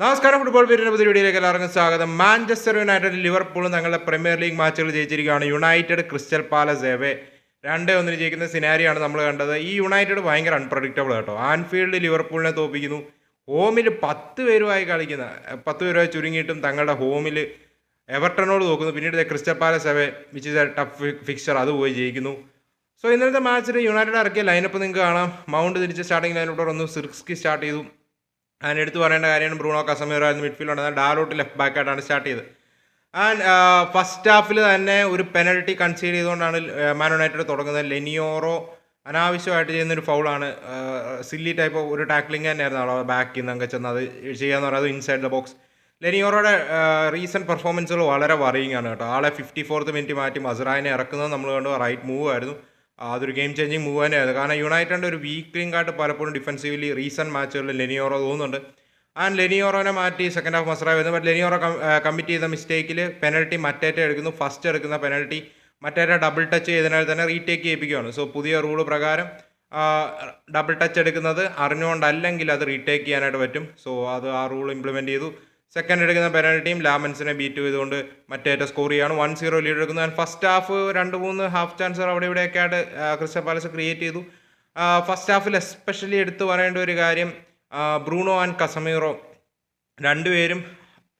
നമസ്കാരം. ഫുട്ബോൾ വീടിൻ്റെ പുതിയ വീഡിയോയിലേക്ക് എല്ലാവർക്കും സ്വാഗതം. മാഞ്ചസ്റ്റർ യുണൈറ്റഡ് ലിവർപൂളും തങ്ങളുടെ പ്രീമിയർ ലീഗ് മാച്ചുകൾ ജയിച്ചിരിക്കുകയാണ്. യുണൈറ്റഡ് ക്രിസ്റ്റൽ പാലസ് എവേ 2-1 ജയിക്കുന്ന സിനാരിയാണ് നമ്മൾ കണ്ടത്. ഈ യുണൈറ്റഡ് ഭയങ്കര അൺപ്രഡിക്റ്റബിൾ കേട്ടോ. ആൻഫീൽഡ് ലിവർപൂളിനെ തോപ്പിക്കുന്നു. ഹോമിൽ 10 പേരുമായി കളിക്കുന്ന 10 പേരുമായി ചുരുങ്ങിയിട്ടും തങ്ങളുടെ ഹോമിൽ എവർട്ടനോട് തോക്കുന്നു. പിന്നീട് crystal Palace away which is A tough fixer, അത് പോയി ജയിക്കുന്നു. സോ ഇന്നലത്തെ മാച്ചിൽ യുണൈറ്റഡ് ഇറക്കിയ ലൈനപ്പ് നിങ്ങൾക്ക് കാണാം. മൗണ്ട് തിരിച്ച് സ്റ്റാർട്ടിംഗ് ലൈനോട്ട് വന്നു. സിർസ്കി സ്റ്റാർട്ട് ചെയ്തു. അതിന് എടുത്ത് പറയേണ്ട കാര്യമാണ് ബ്രൂണോ കസമീറോ ആയിരുന്നു മിഡ്ഫീൽഡ് ഉണ്ടായിരുന്നത്. ഡാലോട്ട് ലെഫ്റ്റ് ബാക്കായിട്ടാണ് സ്റ്റാർട്ട് ചെയ്തത്. ആൻഡ് ഫസ്റ്റ് ഹാഫിൽ തന്നെ ഒരു പെനൽറ്റി കൺസീഡ് ചെയ്തുകൊണ്ടാണ് മാൻ യുണൈറ്റഡ് തുടങ്ങുന്നത്. ലെനിയോറോ അനാവശ്യമായിട്ട് ചെയ്യുന്നൊരു ഫൗളാണ്. സില്ലി ടൈപ്പ് ഒരു ടാക്ലിംഗ് തന്നെയായിരുന്നു അവിടെ ബാക്കിൽ നിന്ന് അങ്ങ് ചെന്ന് അത് ചെയ്യാന്ന് പറയുന്നത് ഇൻസൈഡ് ദ ബോക്സ്. ലെനിയോറോയുടെ റീസെൻറ്റ് പെർഫോമൻസുകൾ വളരെ വറിയിങ് ആണ് കേട്ടോ. ആളെ 54th മിനിറ്റ് മാറ്റി മസ്റായിനെ ഇറക്കുന്നത് നമ്മൾ കണ്ടു. റൈറ്റ് മൂവ് ആയിരുന്നു. അതൊരു ഗെയിം ചേഞ്ചിങ് മൂവ് തന്നെയായിരുന്നു. കാരണം യുണൈറ്റഡിൻ്റെ ഒരു വീക്ക് ലിങ്ക് ആയിട്ട് പലപ്പോഴും ഡിഫൻസീവ്ലി റീസെൻറ്റ് മാച്ചുകളിൽ ലെനിയോറോ തോന്നുന്നുണ്ട്. ആൻഡ് ലെനിയോറോനെ മാറ്റി സെക്കൻഡ് ഹാഫ് മസ്റായി വരുന്നു. ബട്ട് ലെനിയോറോ കമ്മിറ്റ് ചെയ്ത മിസ്റ്റേക്കിൽ പെനൽറ്റി മറ്റേറ്റ എടുക്കുന്നു. ഫസ്റ്റ് എടുക്കുന്ന പെനൽറ്റി മറ്റേറ്റ ഡബിൾ ടച്ച് ചെയ്തതിനാൽ തന്നെ റീടേക്ക് ചെയ്യിപ്പിക്കുകയാണ്. സോ പുതിയ റൂള് പ്രകാരം ഡബിൾ ടച്ച് എടുക്കുന്നത് അറിഞ്ഞുകൊണ്ടല്ലെങ്കിൽ അത് റീടേക്ക് ചെയ്യാനായിട്ട് പറ്റും. സോ അത് ആ റൂൾ ഇംപ്ലിമെൻറ്റ് ചെയ്തു. സെക്കൻഡ് എടുക്കുന്ന പെനാൽറ്റിയും ലാമൻസിനെ ബീറ്റ് ചെയ്തുകൊണ്ട് മറ്റേറ്റ സ്കോർ ചെയ്യാണ്. 1-0 ലീഡ് എടുക്കുന്നു. ആൻഡ് ഫസ്റ്റ് ഹാഫ് 2-3 ഹാഫ് ചാൻസർ അവിടെ ഇവിടെയൊക്കെ ആയിട്ട് ക്രിസ്റ്റൽ പാലസ് ക്രിയേറ്റ് ചെയ്തു. ഫസ്റ്റ് ഹാഫിൽ എസ്പെഷ്യലി എടുത്തു പറയേണ്ട ഒരു കാര്യം, ബ്രൂണോ ആൻഡ് കസമീറോ രണ്ടുപേരും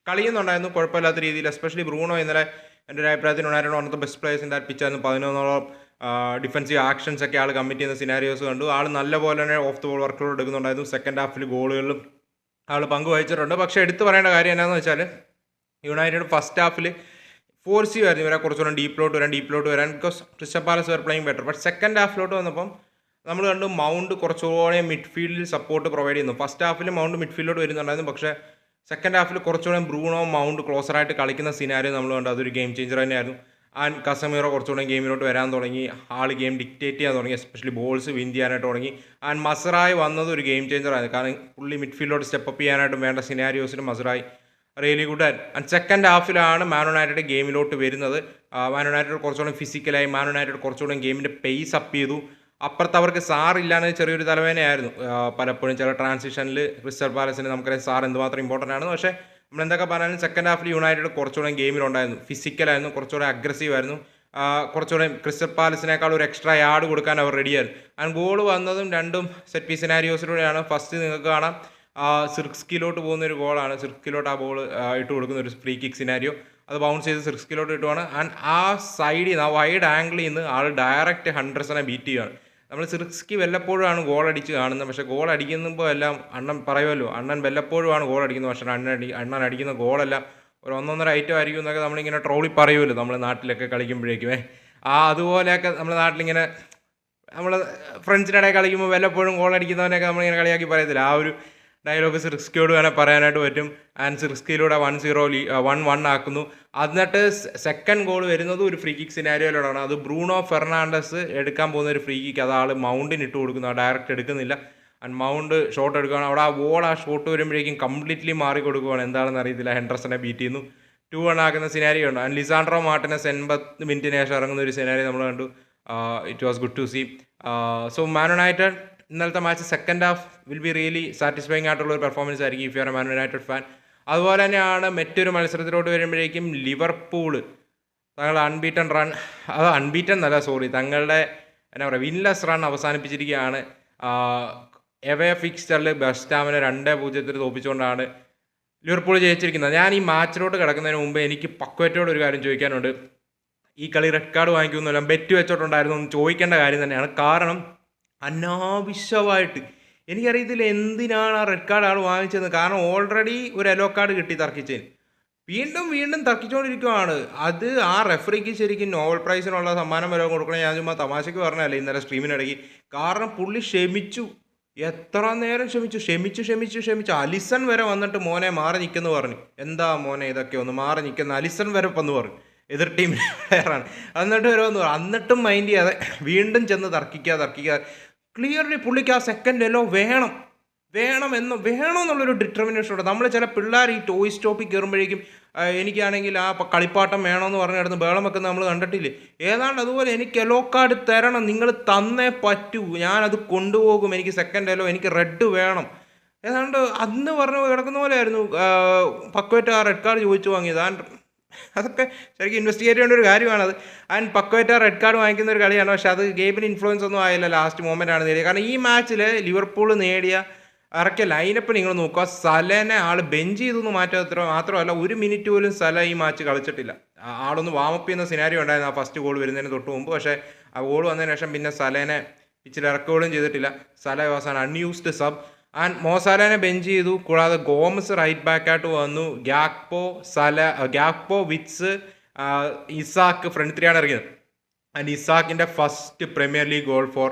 കളിയുന്നുണ്ടായിരുന്നു കുഴപ്പമില്ലാത്ത രീതിയിൽ. എസ്പെഷ്യലി ബ്രൂണോ ഇന്നലെ എൻ്റെ ഒരു അഭിപ്രായത്തിൽ ഉണ്ടായിരുന്നു one of the best players in that പിച്ചായിരുന്നു. 11ഓളം ഡിഫൻസീവ് ആക്ഷൻസ് ഒക്കെ ആൾ കമ്മിറ്റ് ചെയ്യുന്ന സിനാരിയോസ് കണ്ടു. ആൾ നല്ല പോലെ തന്നെ ഓഫ് ദ ബോൾ വർക്കുകൾ എടുക്കുന്നുണ്ടായിരുന്നു. സെക്കൻഡ് ഹാഫിൽ ഗോളുകളിലും ആൾ പങ്കുവഹിച്ചിട്ടുണ്ട്. പക്ഷേ എടുത്തു പറയേണ്ട കാര്യം എന്താണെന്ന് വെച്ചാൽ യുണൈറ്റഡ് ഫസ്റ്റ് ഹാഫിൽ ഫോഴ്സീവ് ആയിരുന്നു ഇവരെ കുറച്ചുകൂടെ ഡീപ്പിലോട്ട് വരാൻ because Crystal Palace were playing better. But second ഹാഫിലോട്ട് വന്നപ്പം നമ്മൾ കണ്ടു മൗണ്ട് കുറച്ചുകൂടെ മിഡ്ഫീൽഡിൽ സപ്പോർട്ട് പ്രൊവൈഡ് ചെയ്യുന്നു. ഫസ്റ്റ് ഹാഫിൽ മൗണ്ട് മിഡ്ഫീൽഡിലോട്ട് വരുന്നുണ്ടായിരുന്നു. പക്ഷേ സെക്കൻഡ് ഹാഫിൽ കുറച്ചുകൂടെ ബ്രൂണോ മൗണ്ട് ക്ലോസറായിട്ട് കളിക്കുന്ന സിനാരിയോ നമ്മൾ കണ്ടു. അതൊരു ഗെയിം ചേഞ്ചർ തന്നെയായിരുന്നു. ആൻഡ് കസമീറോ കുറച്ചുകൂടെ ഗെയിമിലോട്ട് വരാൻ തുടങ്ങി. ആൾ ഗെയിം ഡിക്റ്റേറ്റ് ചെയ്യാൻ തുടങ്ങി. എസ്പെഷ്യലി ബോൾസ് വിൻ ചെയ്യാനായിട്ട് തുടങ്ങി. ആൻഡ് മസ്റായി വന്നത് ഒരു ഗെയിം ചേഞ്ചർ ആയിരുന്നു. കാരണം പുള്ളി മിഡ്ഫീൽഡിലോട്ട് സ്റ്റെപ്പ് അപ്പ് ചെയ്യാനായിട്ടും വേണ്ട സിനാരിയോസിലും മസ്റായി റിയലി ഗുഡ് ആയിരുന്നു. ആൻഡ് സെക്കൻഡ് ഹാഫിലാണ് മാൻ യുണൈറ്റഡ് ഗെയിമിലോട്ട് വരുന്നത്. മാൻ യുണൈറ്റഡ് കുറച്ചുകൂടെ ഫിസിക്കലായി, മാൻ യുണൈറ്റഡ് കുറച്ചുകൂടെ ഗെയിമിൻ്റെ പേസ് അപ്പ് ചെയ്തു. അപ്പുറത്ത് അവർക്ക് സാർ ഇല്ലാന്ന് ചെറിയൊരു തലവേദനയായിരുന്നു പലപ്പോഴും ചില ട്രാൻസിഷനിൽ. ക്രിസ്റ്റൽ പാലസിന് നമുക്കറിയാം സാർ എന്തുമാത്രം ഇമ്പോർട്ടൻ്റ് ആണ്. പക്ഷേ നമ്മൾ എന്തൊക്കെ പറഞ്ഞാലും സെക്കൻഡ് ഹാഫിൽ യുണൈറ്റഡ് കുറച്ചുകൂടെ ഗെയിമിലുണ്ടായിരുന്നു. ഫിസിക്കലായിരുന്നു, കുറച്ചുകൂടെ അഗ്രസീവ് ആയിരുന്നു. കുറച്ചുകൂടെ ക്രിസ്റ്റൽ പാലസിനേക്കാൾ ഒരു എക്സ്ട്രാ യാർഡ് കൊടുക്കാൻ അവർ റെഡിയായിരുന്നു. ആൻഡ് ഗോൾ വന്നതും രണ്ടും സെറ്റ് പീസ് സിനാരിയോസിലൂടെയാണ്. ഫസ്റ്റ് നിങ്ങൾക്ക് കാണാം സിർസ്കിലോട്ട് പോകുന്നൊരു ഗോളാണ്. സിർസ്കിലോട്ട് ആ ബോൾ ഇട്ട് കൊടുക്കുന്ന ഒരു ഫ്രീ കിക്ക് സിനാരിയോ. അത് ബൗൺസ് ചെയ്ത് സിർസ്കിലോട്ട് ഇട്ടുവാണ്. ആൻഡ് ആ സൈഡിൽ നിന്ന് ആ വൈഡ് ആംഗിളിൽ നിന്ന് ആൾ ഡയറക്റ്റ് ഹൺഡ്രഡ്സിനെ ബീറ്റ് ചെയ്യുകയാണ്. നമ്മൾ സിർസ്കി വല്ലപ്പോഴുമാണ് ഗോൾ അടിച്ച് കാണുന്നത്. പക്ഷേ ഗോൾ അടിക്കുമ്പോൾ എല്ലാം അണ്ണൻ പറയുമല്ലോ, അണ്ണൻ വല്ലപ്പോഴുമാണ് ഗോൾ അടിക്കുന്നത്. പക്ഷേ അണ്ണൻ അടിക്കുന്ന ഗോളെല്ലാം ഒരു 1-1.5 ഐറ്റം ആയിരിക്കും എന്നൊക്കെ നമ്മളിങ്ങനെ ട്രോളി പറയുമല്ലോ നമ്മൾ നാട്ടിലൊക്കെ കളിക്കുമ്പോഴേക്കുമേ. അതുപോലെയൊക്കെ നമ്മുടെ നാട്ടിലിങ്ങനെ നമ്മൾ ഫ്രണ്ട്സിൻ്റെ ഇടയിൽ കളിക്കുമ്പോൾ വല്ലപ്പോഴും ഗോൾ അടിക്കുന്നവനെയൊക്കെ നമ്മളിങ്ങനെ കളിയാക്കി പറയത്തില്ല. ആ ഒരു ഡയലോഗ് സിർസ്കിയോട് വേണേൽ പറയാനായിട്ട് പറ്റും. ആൻഡ് സിർസ്കിയിലൂടെ 1-1 ആക്കുന്നു. എന്നിട്ട് സെക്കൻഡ് ഗോൾ വരുന്നത് ഒരു ഫ്രീ കിക്ക് സിനാരിയോയിലാണ്. അത് ബ്രൂണോ ഫെർണാണ്ടസ് എടുക്കാൻ പോകുന്ന ഒരു ഫ്രീ കിക്ക്. അത് ആൾ മൗണ്ടിന് ഇട്ട് കൊടുക്കുന്നു. ഡയറക്റ്റ് എടുക്കുന്നില്ല. ആൻഡ് മൗണ്ട് ഷോട്ട് എടുക്കുകയാണ്. അവിടെ ആ ഷോട്ട് വരുമ്പോഴേക്കും കംപ്ലീറ്റ്ലി മാറി കൊടുക്കുകയാണ്. എന്താണെന്ന് അറിയത്തില്ല. ഹെൻഡർസനെ ബീറ്റ് ചെയ്യുന്നു. 2-1 ആക്കുന്ന സിനാരിയോ ഉണ്ട്. ആൻഡ് ലിസാൻഡ്രോ മാർട്ടിനസ് 80 മിനിറ്റിന് ശേഷം ഇറങ്ങുന്ന ഒരു സിനാരിയോ നമ്മൾ കണ്ടു. It was good to see. So Man United ഇന്നലത്തെ match second half will be really satisfying ആയിട്ടുള്ള ഒരു പെർഫോമൻസ് ആയിരിക്കും if you are a Man United fan. അതുപോലെ തന്നെയാണ് മറ്റൊരു മത്സരത്തിലോട്ട് വരുമ്പോഴേക്കും ലിവർപൂൾ തങ്ങളുടെ തങ്ങളുടെ എന്താ പറയുക വിൻലെസ് റൺ അവസാനിപ്പിച്ചിരിക്കുകയാണ്. എവേ ഫിക്സ്ചറിൽ വെസ്റ്റ് ഹാമിനെ 2-0 തോപ്പിച്ചുകൊണ്ടാണ് ലിവർപൂൾ ജയിച്ചിരിക്കുന്നത്. ഞാൻ ഈ മാച്ചിലോട്ട് കിടക്കുന്നതിന് മുമ്പ് എനിക്ക് പക്വറ്റോട് ഒരു കാര്യം ചോദിക്കാനുണ്ട്. ഈ കളി റെഡ് കാർഡ് വാങ്ങിക്കുന്നില്ല, ബെറ്റ് വെച്ചോട്ടുണ്ടായിരുന്നു എന്ന് ചോദിക്കേണ്ട കാര്യം തന്നെയാണ്. കാരണം അനാവശ്യമായിട്ട് എനിക്കറിയത്തില്ല എന്തിനാണ് ആ റെഡ് കാർഡ് ആൾ വാങ്ങിച്ചത്. കാരണം ഓൾറെഡി ഒരു യെല്ലോ കാർഡ് കിട്ടി തർക്കിച്ചതിന്. വീണ്ടും തർക്കിച്ചുകൊണ്ടിരിക്കുകയാണ്. അത് ആ റെഫറിക്ക് ശരിക്കും നോബൽ പ്രൈസിനുള്ള സമ്മാനം വരെ കൊടുക്കണം. ഞാൻ ചുമ്മാ തമാശയ്ക്ക് പറഞ്ഞല്ലേ ഇന്നലെ സ്ട്രീമിനിടയ്ക്ക്. കാരണം പുള്ളി ക്ഷമിച്ചു. എത്ര നേരം ക്ഷമിച്ചു. അലിസൺ വരെ വന്നിട്ട് മോനെ മാറി നിൽക്കുന്നു പറഞ്ഞു. എന്താ മോനെ ഇതൊക്കെ ഒന്ന് മാറി നിൽക്കുന്ന അലിസൺ വരെ വന്ന് പറഞ്ഞു. എതിർ ടീമിൻ്റെ പ്ലെയറാണ്. എന്നിട്ട് വരുമെന്ന് പറഞ്ഞു. എന്നിട്ടും മൈൻഡ് ചെയ്യാതെ വീണ്ടും ചെന്ന് തർക്കിക്കുക. ക്ലിയർലി പുള്ളിക്ക് ആ സെക്കൻഡ് എല്ലോ വേണമെന്നുള്ളൊരു ഡിറ്റർമിനേഷൻ ഉണ്ട്. നമ്മൾ ചില പിള്ളേർ ഈ ടോയ് സ്റ്റോപ്പിൽ കയറുമ്പോഴേക്കും എനിക്കാണെങ്കിൽ ആ കളിപ്പാട്ടം വേണമെന്ന് പറഞ്ഞ് കിടന്ന് ബേളം വെക്കുന്ന നമ്മൾ കണ്ടിട്ടില്ലേ. ഏതാണ്ട് അതുപോലെ എനിക്ക് യെല്ലോ കാർഡ് തരണം, നിങ്ങൾ തന്നേ പറ്റൂ, ഞാനത് കൊണ്ടുപോകും, എനിക്ക് സെക്കൻഡ് എല്ലോ, എനിക്ക് റെഡ് വേണം. ഏതാണ്ട് അന്ന് പറഞ്ഞു കിടക്കുന്ന പോലെയായിരുന്നു. പക്വേറ്റ ആ റെഡ് കാർഡ് ചോദിച്ചു വാങ്ങിയത്. അതൊക്കെ ശരിക്കും ഇൻവെസ്റ്റിഗേറ്റ് ചെയ്യേണ്ട ഒരു കാര്യമാണത്. പക്വേറ്റ റെഡ് കാർഡ് വാങ്ങിക്കുന്ന ഒരു കളിയാണ്. പക്ഷേ അത് ഗെയിമിന് ഇൻഫ്ലുവൻസ് ഒന്നും ആയില്ല. ലാസ്റ്റ് മൊമെൻ്റാണ് നേടിയത്. കാരണം ഈ മാച്ചിൽ ലിവർപൂൾ നേടിയ ഇറക്കിയ ലൈനപ്പ് നിങ്ങൾ നോക്കുക. സലനെ ആൾ ബെഞ്ച് ചെയ്തൊന്നും മാത്രമല്ല, ഒരു മിനിറ്റ് പോലും സല ഈ മാച്ച് കളിച്ചിട്ടില്ല. ആളൊന്ന് വാമപ്പ് ചെയ്യുന്ന സിനാരിയോ ഉണ്ടായിരുന്നു ആ ഫസ്റ്റ് ഗോൾ വരുന്നതിന് തൊട്ട് മുമ്പ്. പക്ഷേ ആ ഗോൾ വന്നതിന് ശേഷം പിന്നെ സലേനെ പിച്ചിൽ ഇറക്കുകയും ചെയ്തിട്ടില്ല. Salah was an unused sub. മോസാലനെ ബെഞ്ച് ചെയ്തു. കൂടാതെ ഗോമസ് റൈറ്റ് ബാക്കായിട്ട് വന്നു. ഗ്യാക്പോ വിറ്റ്സ് ഇസാക്ക് ഫ്രണ്ട് ത്രീയാണ് ഇറങ്ങിയത്. ഇസാക്കിൻ്റെ first Premier League goal for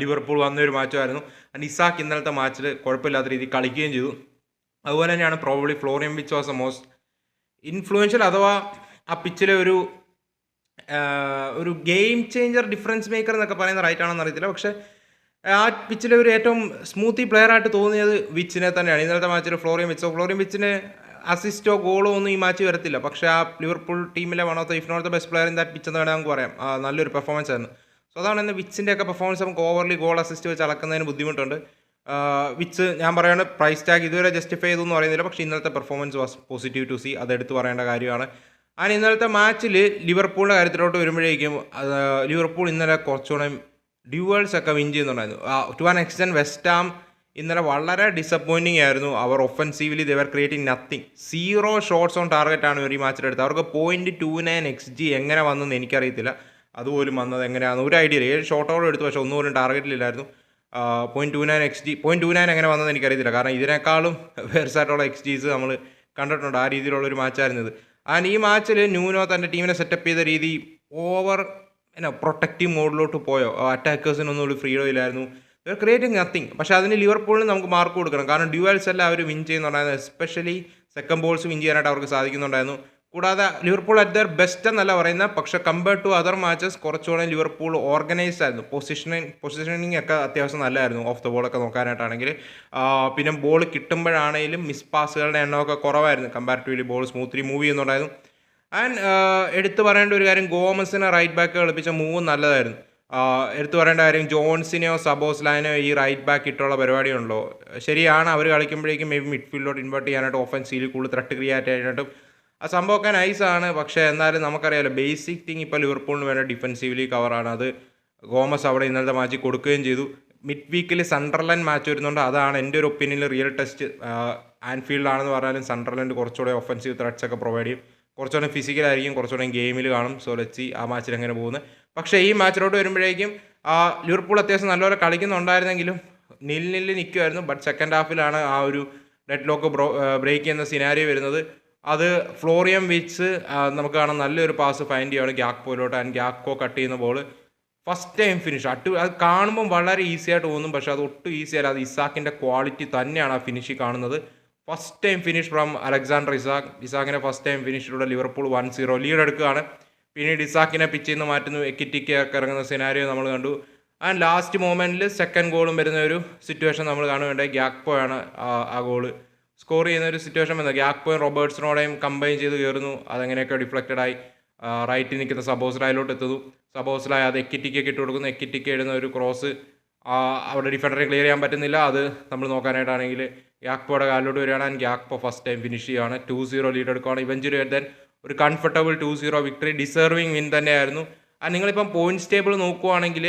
Liverpool വന്നൊരു മാച്ചുമായിരുന്നു. ഇസാക്ക് ഇന്നലത്തെ മാച്ചിൽ കുഴപ്പമില്ലാത്ത രീതിയിൽ കളിക്കുകയും ചെയ്തു. അതുപോലെ തന്നെയാണ് probably Florian which was A most influential, അഥവാ ആ പിച്ചിലെ ഒരു ഗെയിം ചേഞ്ചർ, ഡിഫറൻസ് മേക്കർ എന്നൊക്കെ പറയുന്ന റൈറ്റ് ആണെന്ന് അറിയത്തില്ല. പക്ഷേ ആ പിച്ചിലെ ഒരു ഏറ്റവും സ്മൂത്തി പ്ലെയറായിട്ട് തോന്നിയത് വിച്ചിനെ തന്നെയാണ് ഇന്നലത്തെ മാച്ചിൽ. ഫ്ലോറിയൻ വിച്ചിന് അസിസ്റ്റോ ഗോളോ ഒന്നും ഈ മാച്ച് വരത്തില്ല. പക്ഷേ ആ ലിവർപൂൾ ടീമിലെ one of the if not the best player in that pitch എന്ന് വേണമെങ്കിൽ നമുക്ക് പറയാം. നല്ലൊരു പെർഫോമൻസ് ആയിരുന്നു. സോ അതാണ് ഇന്ന് വിച്ചിൻ്റെ ഒക്കെ പെർഫോമൻസ് നമുക്ക് ഓവർലി ഗോൾ അസിസ്റ്റ് വെച്ച് അളക്കുന്നതിന് ബുദ്ധിമുട്ടുണ്ട്. വിച്ച് ഞാൻ പറയുകയാണ് പ്രൈസ് ടാഗ് ഇതുവരെ ജസ്റ്റിഫൈ ചെയ്തു എന്ന് പറയുന്നില്ല. പക്ഷേ ഇന്നലത്തെ performance was positive to see, അതെടുത്ത് പറയേണ്ട കാര്യമാണ്. ഇന്നലത്തെ മാച്ചിൽ ലിവർപൂളിൻ്റെ കാര്യത്തിലോട്ട് വരുമ്പോഴേക്കും ലിവർപൂൾ ഇന്നലെ കുറച്ചുകൂടെ ഡ്യൂവൽസ് ഒക്കെ വിൻ ചെയ്യുന്നുണ്ടായിരുന്നു. To an extent West Ham ഇന്നലെ വളരെ ഡിസപ്പോയിൻറ്റിംഗ് ആയിരുന്നു. അവർ offensively they creating nothing. 0 shots on ടാർഗറ്റാണ് ഇവർ ഈ മാച്ചിലെടുത്തത്. അവർക്ക് 0.29 XG എങ്ങനെ വന്നെന്ന് എനിക്കറിയത്തില്ല. അതുപോലും വന്നത് എങ്ങനെയാണ് ഒരു ഐഡിയ ഇല്ല. 7 ഷോട്ടോളം എടുത്തു, പക്ഷേ ഒന്നും പോലും ടാർഗറ്റിലില്ലായിരുന്നു. 0.29 എങ്ങനെ വന്നതെന്ന് എനിക്കറിയത്തില്ല. കാരണം ഇതിനേക്കാളും വേഴ്സായിട്ടുള്ള XGs നമ്മൾ കണ്ടിട്ടുണ്ട്. ആ രീതിയിലുള്ളൊരു മാച്ചായിരുന്നു ഇത്. ഈ മാച്ചിൽ ന്യൂനോ തൻ്റെ ടീമിനെ സെറ്റപ്പ് ചെയ്ത രീതി ഓവർ പ്രൊട്ടക്റ്റീവ് മോഡിലോട്ട് പോയോ. അറ്റാക്കേഴ്സിനൊന്നും ഒരു ഫ്രീഡം ഇല്ലായിരുന്നു. Creating nothing. പക്ഷേ അതിന് ലിവർപൂളിന് നമുക്ക് മാർക്ക് കൊടുക്കണം. കാരണം ഡ്യുവൽസ് എല്ലാം അവർ വിൻ ചെയ്യുന്നുണ്ടായിരുന്നു. എസ്പെഷ്യലി സെക്കൻഡ് ബോൾസ് വിൻ ചെയ്യാനായിട്ട് അവർക്ക് സാധിക്കുന്നുണ്ടായിരുന്നു. കൂടാതെ ലിവർപൂൾ അറ്റ് ദർ ബെസ്റ്റ് എന്നല്ല പറയുന്നത്, പക്ഷേ കമ്പയർഡ് ടു അതർ മാച്ചസ് കുറച്ചുകൂടെ ലിവർപൂൾ ഓർഗനൈസ്ഡ് ആയിരുന്നു. പൊസിഷനിങ് ഒക്കെ അത്യാവശ്യം നല്ലതായിരുന്നു. ഓഫ് ദ ബോളൊക്കെ നോക്കാനായിട്ടാണെങ്കിൽ. പിന്നെ ബോൾ കിട്ടുമ്പോഴാണെങ്കിലും മിസ് പാസുകളുടെ എണ്ണമൊക്കെ കുറവായിരുന്നു. കമ്പാരിറ്റീവ്ലി ബോൾ സ്മൂത്ത്ലി മൂവ് ചെയ്യുന്നുണ്ടായിരുന്നു. എടുത്തു പറയേണ്ട ഒരു കാര്യം, ഗോമസിനെ റൈറ്റ് ബാക്ക് കളിപ്പിച്ച മൂവ് നല്ലതായിരുന്നു. എടുത്തു പറയേണ്ട കാര്യം, ജോൺസിനെയോ സബോസ്ലാനെയോ ഈ റൈറ്റ് ബാക്ക് ഇട്ടുള്ള പരിപാടിയുണ്ടോ? ശരിയാണ്, അവർ കളിക്കുമ്പോഴേക്കും മേ ബി മിഡ്ഫീൽഡിലോട്ട് ഇൻവേർട്ട് ചെയ്യാനായിട്ട് ഓഫൻസീവിൽ കൂടുതൽ ത്രെട്ട് ക്രിയേറ്റ് ചെയ്യാനായിട്ടും ആ സംഭവമൊക്കെ നൈസാണ്. പക്ഷേ എന്നാലും നമുക്കറിയാമല്ലോ, ബേസിക് തിങ് ഇപ്പോൾ ലിവർപൂളിന് വേണ്ട ഡിഫൻസീവ്ലി കവറാണ്. അത് ഗോമസ് അവിടെ ഇന്നലത്തെ മാച്ചിൽ കൊടുക്കുകയും ചെയ്തു. മിഡ് വീക്കിൽ സൺഡർലൻഡ് മാച്ച് വരുന്നുണ്ട്. അതാണ് എൻ്റെ ഒരു ഒപ്പീനിയനിൽ റിയൽ ടെസ്റ്റ്. ആൻഫീൽഡാണെന്ന് പറഞ്ഞാലും സൺഡർലൻഡ് കുറച്ചുകൂടെ ഒഫൻസീവ് ത്രെറ്റ്സ് ഒക്കെ പ്രൊവൈഡ് ചെയ്യും. കുറച്ചുകൂടെ ഫിസിക്കലായിരിക്കും, കുറച്ചുകൂടെ ഗെയിമിൽ കാണും. സോ ലെറ്റ്സ് സീ ആ മാച്ചിൽ എങ്ങനെ പോകുന്നത്. പക്ഷേ ഈ മാച്ചിലോട്ട് വരുമ്പോഴേക്കും ലിവർപൂൾ അത്യാവശ്യം നല്ലപോലെ കളിക്കുന്നുണ്ടായിരുന്നെങ്കിലും നിൽ നിൽക്കുമായിരുന്നു. ബട്ട് സെക്കൻഡ് ഹാഫിലാണ് ആ ഒരു ഡെഡ് ലോക്ക് ബ്രേക്ക് ചെയ്യുന്ന സിനാരിയോ വരുന്നത്. അത് ഫ്ലോറിയൻ വിറ്റ്സ് നമുക്ക് കാണാൻ നല്ലൊരു പാസ് ഫൈൻഡ് ചെയ്യുകയാണ് ഗ്യാക്പോയിലോട്ട്. ഗ്യാക്പോ കട്ട് ചെയ്യുന്ന ബോൾ ഫസ്റ്റ് ടൈം ഫിനിഷ്. അത് കാണുമ്പം വളരെ ഈസി ആയിട്ട് തോന്നും, പക്ഷേ അത് ഒട്ടും ഈസി അല്ല. അത് ഇസാക്കിൻ്റെ ക്വാളിറ്റി തന്നെയാണ് ആ ഫിനിഷിൽ കാണുന്നത്. First time finish from Alexander ഇസാക്കിനെ ഫസ്റ്റ് ടൈം ഫിനിഷിലൂടെ ലിവർപൂൾ 1-0 ലീഡ് എടുക്കുകയാണ്. പിന്നീട് ഇസാക്കിനെ പിച്ചിൽ നിന്ന് മാറ്റുന്നു, എക്കിറ്റിക്കൊക്കെ ഇറങ്ങുന്ന സിനാരിയോ നമ്മൾ കണ്ടു. ലാസ്റ്റ് മൊമെൻറ്റിൽ സെക്കൻഡ് ഗോളും വരുന്ന ഒരു സിറ്റുവേഷൻ നമ്മൾ കാണുകയുണ്ടായി. ഗ്യാക്പോയാണ് ആ ഗോള് സ്കോർ ചെയ്യുന്ന ഒരു സിറ്റുവേഷൻ വന്നത്. ഗ്യാക്പോയും റോബർട്ട്സിനോടെയും കമ്പൈൻ ചെയ്ത് കയറുന്നു. അതെങ്ങനെയൊക്കെ ഡിഫ്ലക്റ്റഡ് ആയി റൈറ്റിൽ നിൽക്കുന്ന സബോസ്ലായിലോട്ട് എത്തുന്നു. സബോസ്ലായി അത് എക്കിറ്റിക്കൊക്കെ ഇട്ട് കൊടുക്കുന്നു. എക്കിറ്റിക്ക് ഇടുന്ന ഒരു ക്രോസ് അവിടെ ഡിഫൻഡറെ ക്ലിയർ ചെയ്യാൻ പറ്റുന്നില്ല. അത് നമ്മൾ നോക്കാനായിട്ടാണെങ്കിൽ ഗ്യാക്പോയുടെ കാലിലോട്ട് വരികയാണ്. ഗ്യാക്പോ ഫസ്റ്റ് ടൈം ഫിനിഷ് ചെയ്യുകയാണ്. 2-0 ലീഡ് എടുക്കുകയാണ്. ഇവഞ്ചുവലി ദെൻ ഒരു കംഫർട്ടബിൾ 2-0 വിക്ടറി, ഡിസേർവിങ് വിൻ തന്നെയായിരുന്നു. നിങ്ങളിപ്പം പോയിന്റ്സ് ടേബിൾ നോക്കുവാണെങ്കിൽ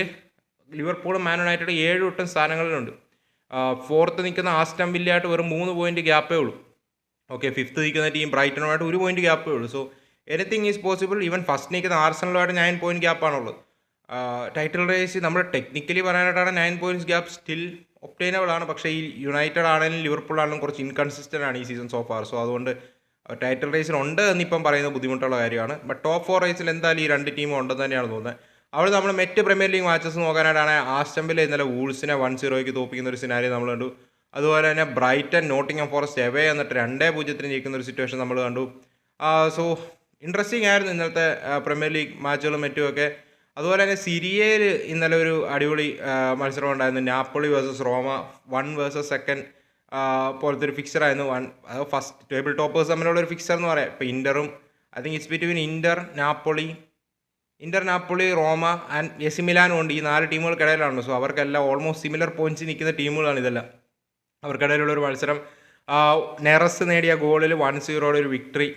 ലിവർപൂളും മാൻ യുണൈറ്റഡ് 7 സ്ഥാനങ്ങളിലുണ്ട്. ഫോർത്ത് നിൽക്കുന്ന ആസ്റ്റൺ വില്ലയായിട്ട് വെറും 3 പോയിന്റ് ഗ്യാപ്പേ ഉള്ളൂ. ഓക്കെ, ഫിഫ്ത്ത് നിൽക്കുന്ന ടീം ബ്രൈറ്റനുമായിട്ട് 1 പോയിന്റ് ഗ്യാപ്പേ ഉള്ളൂ. So anything is possible. Even first നിൽക്കുന്ന ആർസണലുമായിട്ട് 9 പോയിന്റ് ഗ്യാപ്പാണുള്ളത്. ടൈറ്റിൽ റേസ് നമ്മൾ ടെക്നിക്കലി പറയാനായിട്ടാണ് 9 പോയിന്റ്സ് ഗ്യാപ്പ് സ്റ്റിൽ ഒപ്റ്റൈനബിൾ ആണ്. പക്ഷേ ഈ യുണൈറ്റഡ് ആണെങ്കിലും ലിവർപൂൾ ആണെങ്കിലും കുറച്ച് ഇൻകൺസിസ്റ്റൻ്റ് ആണ് ഈ സീസൺ സോ ഫാർ. സോ അതുകൊണ്ട് ടൈറ്റിൽ റേസിലുണ്ട് എന്നിപ്പം പറയുന്നത് ബുദ്ധിമുട്ടുള്ള കാര്യമാണ്. ബട്ട് ടോപ്പ് 4 റേസിൽ എന്തായാലും ഈ 2 ടീമും ഉണ്ടെന്ന് തന്നെയാണ് തോന്നുന്നത്. അവിടെ നമ്മൾ മറ്റ് പ്രീമിയർ ലീഗ് മാച്ചസ് നോക്കാനായിട്ടാണ് ആസ്റ്റൺ വില്ല ഇന്നലെ വൂൾസിനെ 1-0 തോപ്പിക്കുന്ന ഒരു സിനാരി നമ്മൾ കണ്ടു. അതുപോലെ തന്നെ ബ്രൈറ്റൺ നോട്ടിംഗ്ഹാം ഫോറസ്റ്റ് എവേ എന്നിട്ട് 2-0 ജയിക്കുന്ന ഒരു സിറ്റുവേഷൻ നമ്മൾ കണ്ടു. സോ ഇൻട്രസ്റ്റിംഗ് ആയിരുന്നു ഇന്നലത്തെ പ്രീമിയർ ലീഗ് മാച്ചുകളും മറ്റുമൊക്കെ. അതുപോലെ തന്നെ സിരിയയിൽ ഇന്നലെ ഒരു അടിപൊളി മത്സരം ഉണ്ടായിരുന്നു. നാപ്പോളി വേഴ്സസ് റോമ 1 vs 2 പോലത്തെ ഒരു ഫിക്സറായിരുന്നു. ഫസ്റ്റ് ടേബിൾ ടോപ്പേഴ്സ് തമ്മിലുള്ള ഒരു ഫിക്സർ എന്ന് പറയാം. ഇപ്പോൾ ഇൻ്ററും I think it's between Inter Napoli Roma and AC മിലാനും ഉണ്ട്. ഈ 4 ടീമുകൾക്കിടയിലാണ്. സോ അവർക്കെല്ലാം ഓൾമോസ്റ്റ് സിമിലർ പോയിന്റ്സ് നിൽക്കുന്ന ടീമുകളാണ് ഇതെല്ലാം. അവർക്കിടയിലുള്ളൊരു മത്സരം. നെറസ് നേടിയ ഗോളിൽ 1-0 ഒരു വിക്ടറി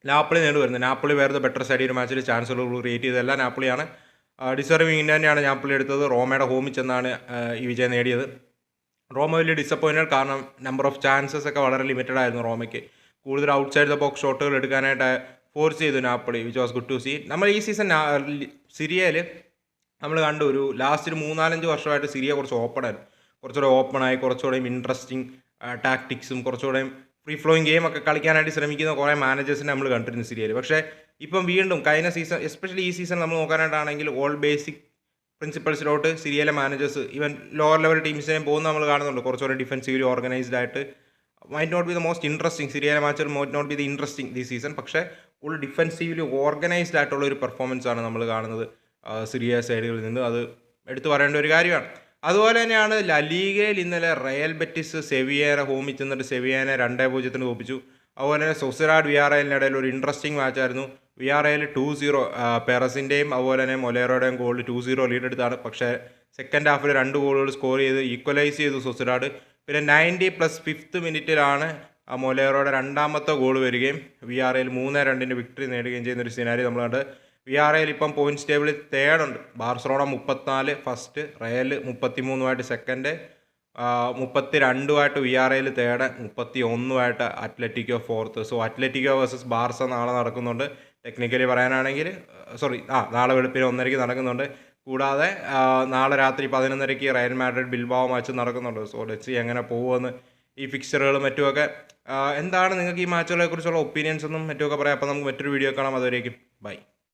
നാപ്പിളി നേടുവരുന്നത്. നാപ്പിളി വേറെ ബെറ്റർ സൈഡ് ഒരു മാച്ചിൽ ചാൻസുകൾ ക്രിയേറ്റ് ചെയ്തതെല്ലാം നാപ്പിളിയാണ്. ഡിസർവിങ് തന്നെയാണ് നാപ്പിളി എടുത്തത്. റോമയുടെ ഹോമിൽ ചെന്നാണ് ഈ വിജയം നേടിയത്. റോമ വലിയ ഡിസപ്പോയിൻറ്റഡ്, കാരണം നമ്പർ ഓഫ് ചാൻസസ് ഒക്കെ വളരെ ലിമിറ്റഡ് ആയിരുന്നു റോമയ്ക്ക്. കൂടുതൽ ഔട്ട്സൈഡ് ദ ബോക്സ് ഷോട്ടുകൾ എടുക്കാനായിട്ട് ഫോഴ്സ് ചെയ്തു Napoli, which was good to see. നമ്മൾ ഈ സീസൺ സിരിയയിൽ നമ്മൾ കണ്ടു, ഒരു ലാസ്റ്റ് ഒരു 3-4 വർഷമായിട്ട് സിരിയ കുറച്ച് ഓപ്പണായിരുന്നു. കുറച്ചുകൂടെ ഓപ്പണായി, കുറച്ചുകൂടെയും ഇൻട്രസ്റ്റിംഗ് ടാക്ടിക്സും കുറച്ചുകൂടെയും ഫ്രീ ഫ്ലോയിങ് ഗെയിം ഒക്കെ കളിക്കാനായിട്ട് ശ്രമിക്കുന്ന കുറേ മാനേജേഴ്സിനെ നമ്മൾ കണ്ടിരുന്നു സിരിയയിൽ. പക്ഷേ ഇപ്പം വീണ്ടും കഴിഞ്ഞ സീസൺ, എസ്പെഷ്യലി ഈ സീസൺ നമ്മൾ നോക്കാനായിട്ടാണെങ്കിൽ ഓൾ ബേസിക് പ്രിൻസിപ്പൾസിലോട്ട് സിരിയയിലെ മാനേജേഴ്സ് ഈവൻ ലോവർ ലെവൽ ടീംസിനെയും പോകുന്ന നമ്മൾ കാണുന്നുണ്ട്. കുറച്ചുകൂടെ ഡിഫൻസീവ്ലി ഓർഗനൈസ്ഡ് ആയിട്ട്. Might not be the most interesting, സിരിയയിലെ മാച്ചുകൾ might not be the interesting the season, പക്ഷേ ഫുൾ ഡിഫൻസീവ്ലി ഓർഗനൈസ്ഡ് ആയിട്ടുള്ള ഒരു പെർഫോമൻസ് ആണ് നമ്മൾ കാണുന്നത് സിരിയ സൈഡുകളിൽ നിന്ന്. അത് എടുത്തു പറയേണ്ട ഒരു കാര്യമാണ്. അതുപോലെ തന്നെയാണ് ലലീഗയിൽ ഇന്നലെ റയൽ ബെറ്റിസ് സെവിയേനെ ഹോമിൽ ചെന്നിട്ട് സെവിയേനെ 2-0 തോപ്പിച്ചു. അതുപോലെ തന്നെ സൊസിഡാഡ് വിയാറയലിനിടയിൽ ഒരു ഇൻട്രസ്റ്റിംഗ് മാച്ചായിരുന്നു. വിയാറയൽ 2-0 പെറസിൻ്റെയും അതുപോലെ തന്നെ മൊലേറോയുടെയും ഗോളിൽ 2-0 ലീഡ് എടുത്താണ്. പക്ഷേ സെക്കൻഡ് ഹാഫിൽ 2 ഗോളുകൾ സ്കോർ ചെയ്ത് ഈക്വലൈസ് ചെയ്തു സൊസിഡാഡ്. പിന്നെ 90+5th മിനിറ്റിലാണ് മൊലേറോയുടെ രണ്ടാമത്തെ ഗോൾ വരികയും വിയാറയിൽ 3-2 വിക്ടറി നേടുകയും ചെയ്യുന്ന ഒരു സിനാരി നമ്മൾ കണ്ട്. വിയാറയിൽ ഇപ്പം പോയിൻറ്റ്സ് ടേബിളിൽ തേർഡുണ്ട്. ബാർസലോണ 34 ഫസ്റ്റ്, റയൽ 33 സെക്കൻഡ്, 32 വിയാറയിൽ third, 31 Atletico fourth. So Atletico versus Barca നാളെ നടക്കുന്നുണ്ട്. ടെക്നിക്കലി പറയാനാണെങ്കിൽ നാളെ വെളുപ്പിന് 1:30 നടക്കുന്നുണ്ട്. കൂടാതെ നാളെ രാത്രി 11:30 റയൽ മാഡ്രിഡ് ബിൽബാവോ മാച്ച് നടക്കുന്നുണ്ട്. സോ ലെറ്റ്സ് സീ എങ്ങനെ പോകുമെന്ന് ഈ ഫിക്സറുകളും മറ്റുമൊക്കെ. എന്താണ് നിങ്ങൾക്ക് ഈ മാച്ചുകളെ കുറിച്ചുള്ള ഒപ്പീനിയൻസ് ഒന്നും മറ്റുമൊക്കെ പറയാം. അപ്പോൾ നമുക്ക് മറ്റൊരു വീഡിയോ കാണാം. അതുവരേക്കും ബൈ.